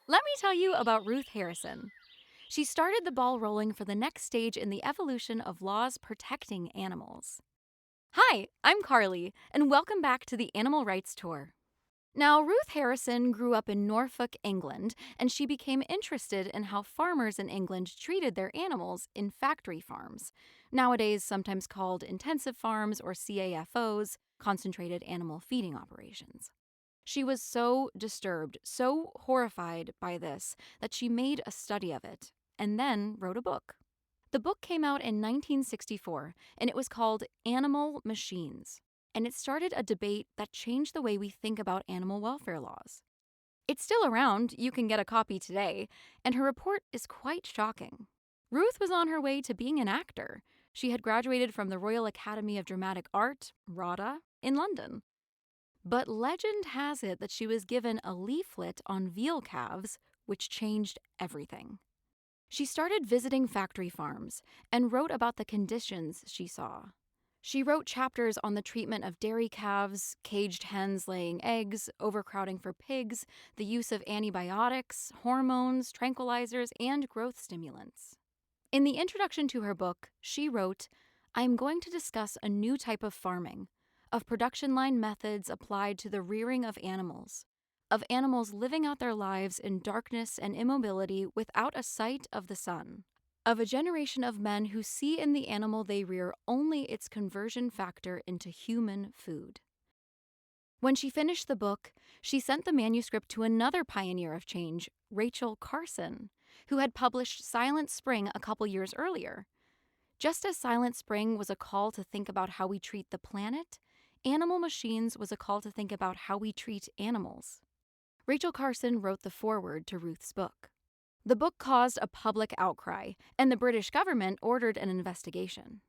Let me tell you about Ruth Harrison. She started the ball rolling for the next stage in the evolution of laws protecting animals. Hi, I'm Carly, and welcome back to the Animal Rights Tour. Now, Ruth Harrison grew up in Norfolk, England, and she became interested in how farmers in England treated their animals in factory farms, nowadays sometimes called intensive farms or CAFOs, concentrated animal feeding operations. She was so disturbed, so horrified by this, that she made a study of it and then wrote a book. The book came out in 1964, and it was called Animal Machines, and it started a debate that changed the way we think about animal welfare laws. It's still around, you can get a copy today, and her report is quite shocking. Ruth was on her way to being an actor. She had graduated from the Royal Academy of Dramatic Art, RADA, in London. But legend has it that she was given a leaflet on veal calves, which changed everything. She started visiting factory farms and wrote about the conditions she saw. She wrote chapters on the treatment of dairy calves, caged hens laying eggs, overcrowding for pigs, the use of antibiotics, hormones, tranquilizers, and growth stimulants. In the introduction to her book, she wrote, "I am going to discuss a new type of farming, of production line methods applied to the rearing of animals living out their lives in darkness and immobility without a sight of the sun, of a generation of men who see in the animal they rear only its conversion factor into human food." When she finished the book, she sent the manuscript to another pioneer of change, Rachel Carson, who had published Silent Spring a couple years earlier. Just as Silent Spring was a call to think about how we treat the planet, Animal Machines was a call to think about how we treat animals. Rachel Carson wrote the foreword to Ruth's book. The book caused a public outcry, and the British government ordered an investigation.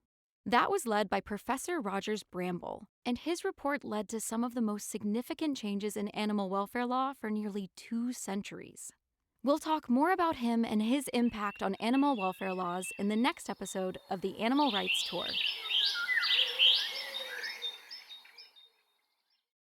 That was led by Professor Rogers Brambell, and his report led to some of the most significant changes in animal welfare law for nearly 2 centuries. We'll talk more about him and his impact on animal welfare laws in the next episode of the Animal Rights Tour.